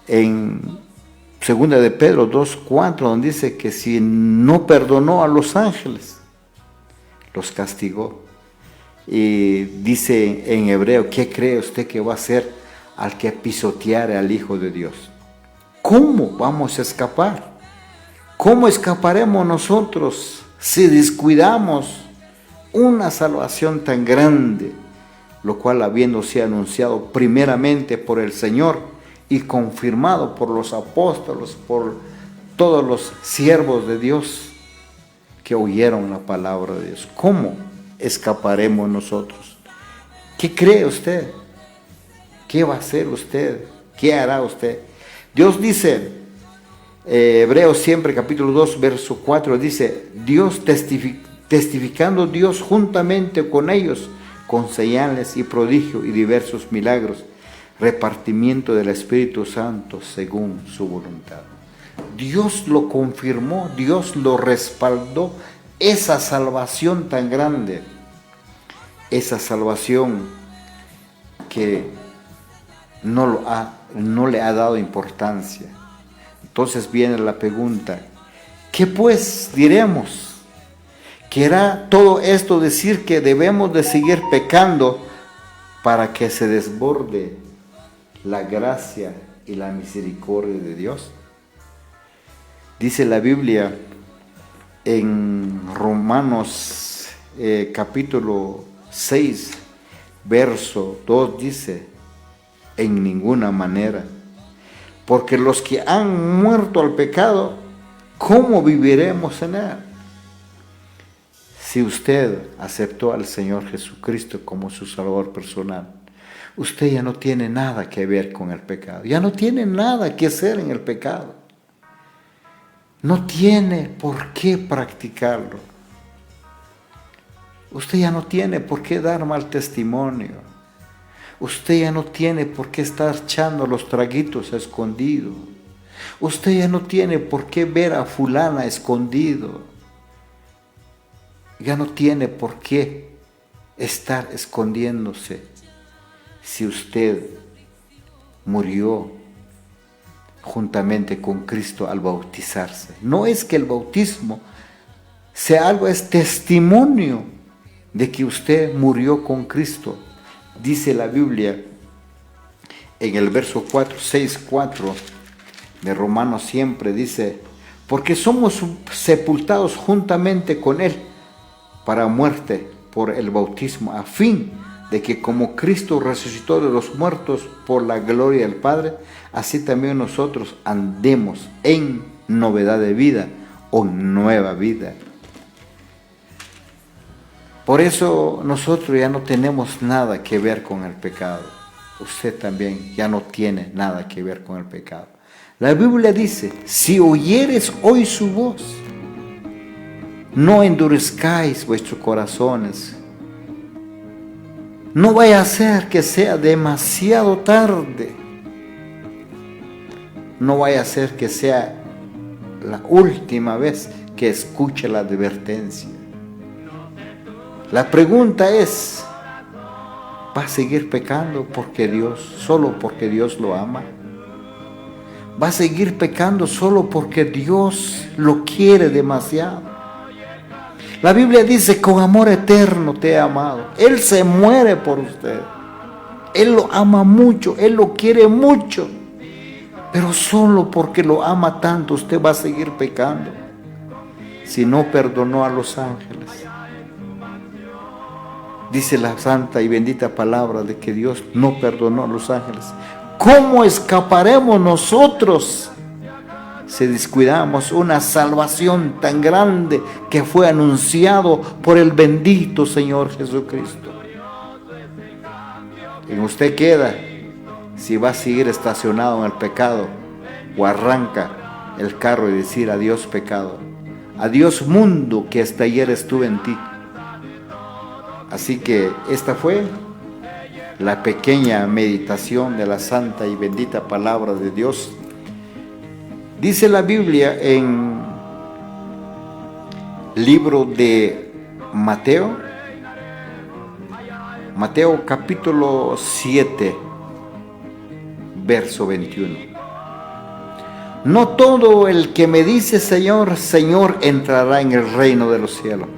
A: en 2 de Pedro 2:4, donde dice que si no perdonó a los ángeles, los castigó. Y dice en hebreo: ¿qué cree usted que va a hacer al que pisoteare al Hijo de Dios? ¿Cómo vamos a escapar? ¿Cómo escaparemos nosotros si descuidamos una salvación tan grande, lo cual, habiéndose anunciado primeramente por el Señor y confirmado por los apóstoles, por todos los siervos de Dios que oyeron la palabra de Dios? ¿Cómo escaparemos nosotros? ¿Qué cree usted? ¿Qué va a hacer usted? ¿Qué hará usted? Dios dice, Hebreos siempre capítulo 2 verso 4, dice: Dios testificando Dios juntamente con ellos, con señales y prodigios y diversos milagros, repartimiento del Espíritu Santo según su voluntad. Dios lo confirmó, Dios lo respaldó, esa salvación tan grande, esa salvación que no le ha dado importancia. Entonces viene la pregunta: ¿qué pues diremos? ¿Querrá todo esto decir que debemos de seguir pecando para que se desborde la gracia y la misericordia de Dios? Dice la Biblia en Romanos capítulo 6, verso 2, dice: en ninguna manera, porque los que han muerto al pecado, ¿cómo viviremos en él? Si usted aceptó al Señor Jesucristo como su Salvador personal, usted ya no tiene nada que ver con el pecado, ya no tiene nada que hacer en el pecado, no tiene por qué practicarlo. Usted ya no tiene por qué dar mal testimonio, usted ya no tiene por qué estar echando los traguitos a escondido, usted ya no tiene por qué ver a fulana escondido, ya no tiene por qué estar escondiéndose. Si usted murió juntamente con Cristo al bautizarse, no es que el bautismo sea algo, es testimonio de que usted murió con Cristo. Dice la Biblia en el verso 6:4 de Romanos siempre, dice: porque somos sepultados juntamente con Él para muerte por el bautismo, a fin de que como Cristo resucitó de los muertos por la gloria del Padre, así también nosotros andemos en novedad de vida o nueva vida. Por eso nosotros ya no tenemos nada que ver con el pecado. Usted también ya no tiene nada que ver con el pecado. La Biblia dice: si oyeres hoy su voz, no endurezcáis vuestros corazones. No vaya a ser que sea demasiado tarde. No vaya a ser que sea la última vez que escuche la advertencia. La pregunta es: ¿va a seguir pecando solo porque Dios lo ama? ¿Va a seguir pecando solo porque Dios lo quiere demasiado? La Biblia dice: con amor eterno te he amado. Él se muere por usted. Él lo ama mucho, Él lo quiere mucho. Pero solo porque lo ama tanto, usted va a seguir pecando. Si no perdonó a los ángeles. Dice la santa y bendita palabra de que Dios no perdonó a los ángeles. ¿Cómo escaparemos nosotros si descuidamos una salvación tan grande que fue anunciado por el bendito Señor Jesucristo? En usted queda si va a seguir estacionado en el pecado o arranca el carro y decir: adiós pecado, adiós mundo que hasta ayer estuve en ti. Así que esta fue la pequeña meditación de la santa y bendita palabra de Dios. Dice la Biblia en libro de Mateo capítulo 7, verso 21. No todo el que me dice Señor, Señor entrará en el reino de los cielos,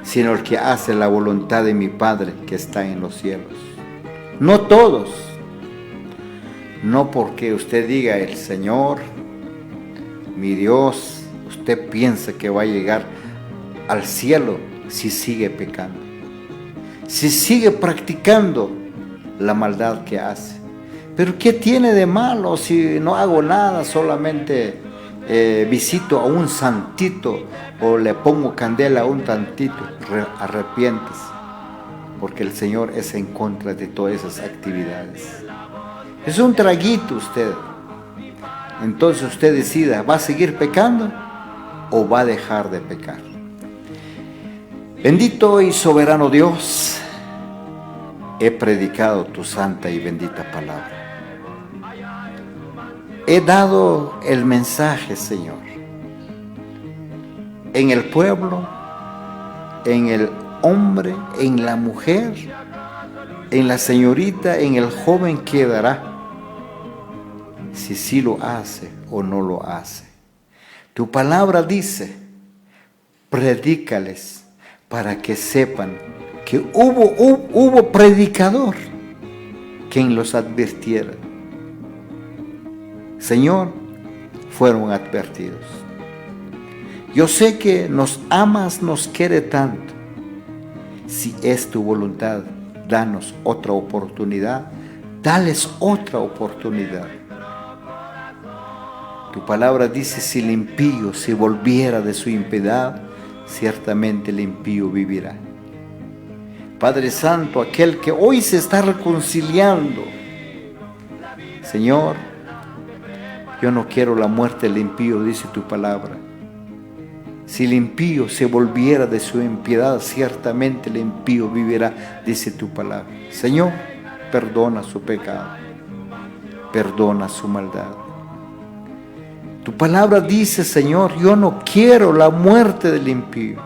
A: sino el que hace la voluntad de mi Padre que está en los cielos. No todos. No porque usted diga el Señor, mi Dios, usted piensa que va a llegar al cielo si sigue pecando, si sigue practicando la maldad que hace. Pero ¿qué tiene de malo si no hago nada? Solamente visito a un santito o le pongo candela a un tantito. Arrepiéntese, porque el Señor es en contra de todas esas actividades. Es un traguito usted. Entonces usted decida, ¿va a seguir pecando o va a dejar de pecar? Bendito y soberano Dios, he predicado tu santa y bendita palabra. He dado el mensaje, Señor, en el pueblo, en el hombre, en la mujer, en la señorita, en el joven quedará, si sí lo hace o no lo hace. Tu palabra dice: predícales para que sepan que hubo predicador quien los advirtiera. Señor, fueron advertidos. Yo sé que nos amas, nos quiere tanto. Si es tu voluntad, danos otra oportunidad, dales otra oportunidad. Tu palabra dice: si el impío se volviera de su impiedad, ciertamente el impío vivirá. Padre Santo, aquel que hoy se está reconciliando, Señor, yo no quiero la muerte del impío, dice tu palabra. Si el impío se volviera de su impiedad, ciertamente el impío vivirá, dice tu palabra. Señor, perdona su pecado, perdona su maldad. Tu palabra dice, Señor, yo no quiero la muerte del impío.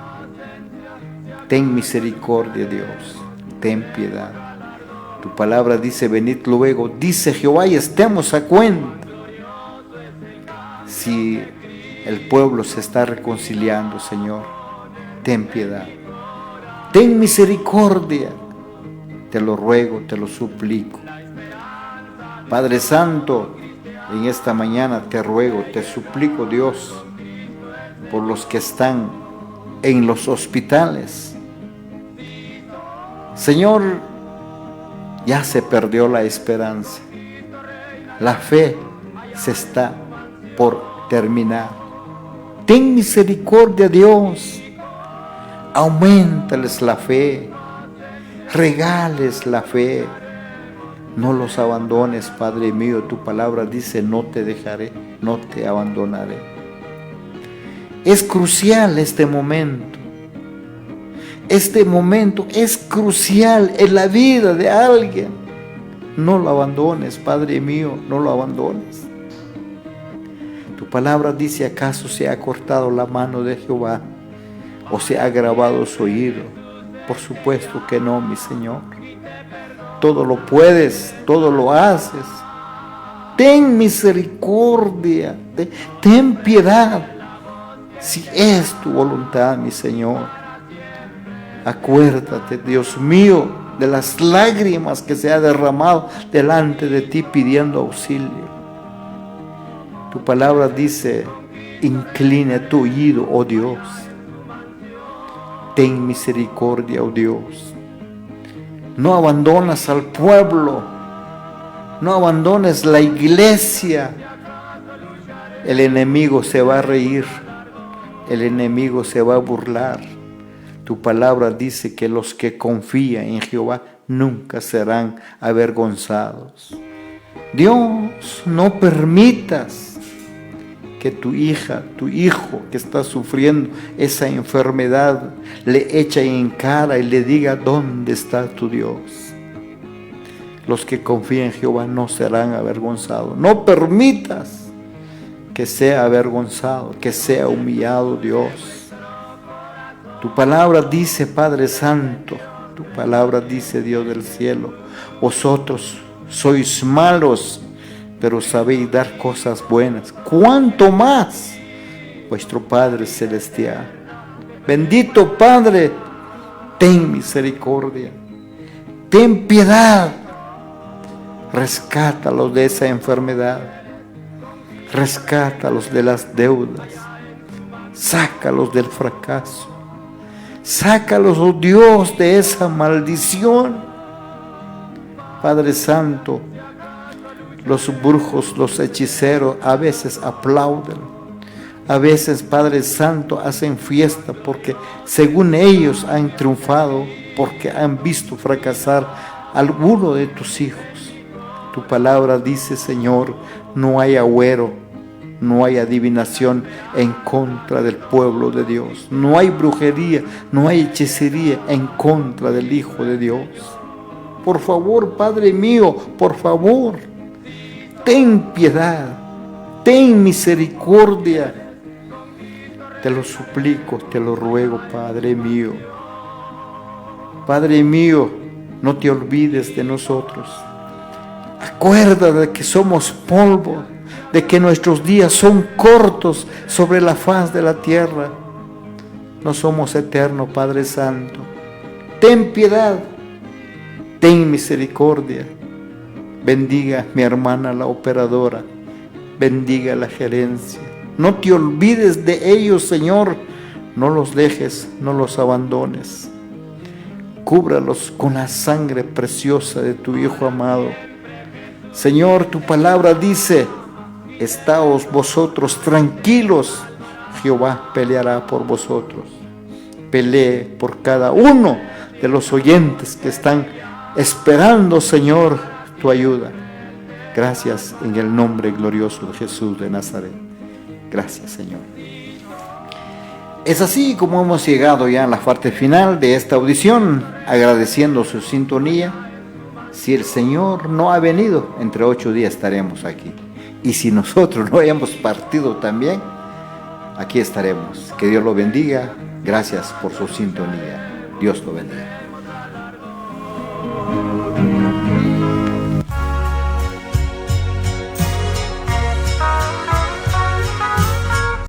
A: Ten misericordia, Dios, ten piedad. Tu palabra dice: venid luego, dice Jehová, y estemos a cuenta. Si el pueblo se está reconciliando, Señor, ten piedad, ten misericordia, te lo ruego, te lo suplico. Padre Santo, en esta mañana te ruego, te suplico, Dios, por los que están en los hospitales. Señor, ya se perdió la esperanza, la fe se está por terminar. Ten misericordia, Dios, auméntales la fe, regales la fe, no los abandones, Padre mío. Tu palabra dice: no te dejaré, no te abandonaré. Es crucial este momento. Este momento es crucial en la vida de alguien. No lo abandones, Padre mío, no lo abandones. Tu palabra dice: ¿acaso se ha cortado la mano de Jehová o se ha agravado su oído? Por supuesto que no, mi Señor. Todo lo puedes, todo lo haces. Ten misericordia, ten piedad, si es tu voluntad, mi Señor. Acuérdate, Dios mío, de las lágrimas que se ha derramado delante de ti pidiendo auxilio. Tu palabra dice: inclina tu oído, oh Dios. Ten misericordia, oh Dios. No abandonas al pueblo, no abandones la iglesia. El enemigo se va a reír, el enemigo se va a burlar. Tu palabra dice que los que confían en Jehová nunca serán avergonzados. Dios, no permitas que tu hija, tu hijo que está sufriendo esa enfermedad, le eche en cara y le diga: ¿dónde está tu Dios? Los que confían en Jehová no serán avergonzados. No permitas que sea avergonzado, que sea humillado Dios. Tu palabra dice, Padre Santo, tu palabra dice, Dios del cielo: vosotros sois malos, pero sabéis dar cosas buenas. ¿Cuánto más vuestro Padre Celestial? Bendito Padre, ten misericordia, ten piedad, rescátalos de esa enfermedad, rescátalos de las deudas, sácalos del fracaso, sácalos, oh Dios, de esa maldición. Padre Santo, los brujos, los hechiceros a veces aplauden, a veces, Padre Santo, hacen fiesta porque según ellos han triunfado, porque han visto fracasar a alguno de tus hijos. Tu palabra dice, Señor, no hay agüero, no hay adivinación en contra del pueblo de Dios. No hay brujería, no hay hechicería en contra del Hijo de Dios. Por favor, Padre mío, por favor, ten piedad, ten misericordia. Te lo suplico, te lo ruego, Padre mío. Padre mío, no te olvides de nosotros. Acuérdate de que somos polvo, de que nuestros días son cortos sobre la faz de la tierra. No somos eternos, Padre Santo. Ten piedad, ten misericordia. Bendiga mi hermana la operadora, bendiga la gerencia. No te olvides de ellos, Señor. No los dejes, no los abandones. Cúbralos con la sangre preciosa de tu Hijo amado. Señor, tu palabra dice: estáos vosotros tranquilos, Jehová peleará por vosotros. Pelee por cada uno de los oyentes que están esperando, Señor, tu ayuda. Gracias en el nombre glorioso de Jesús de Nazaret. Gracias, Señor. Es así como hemos llegado ya a la parte final de esta audición, agradeciendo su sintonía. Si el Señor no ha venido, entre 8 días estaremos aquí. Y si nosotros no hayamos partido también, aquí estaremos. Que Dios lo bendiga. Gracias por su sintonía. Dios lo bendiga.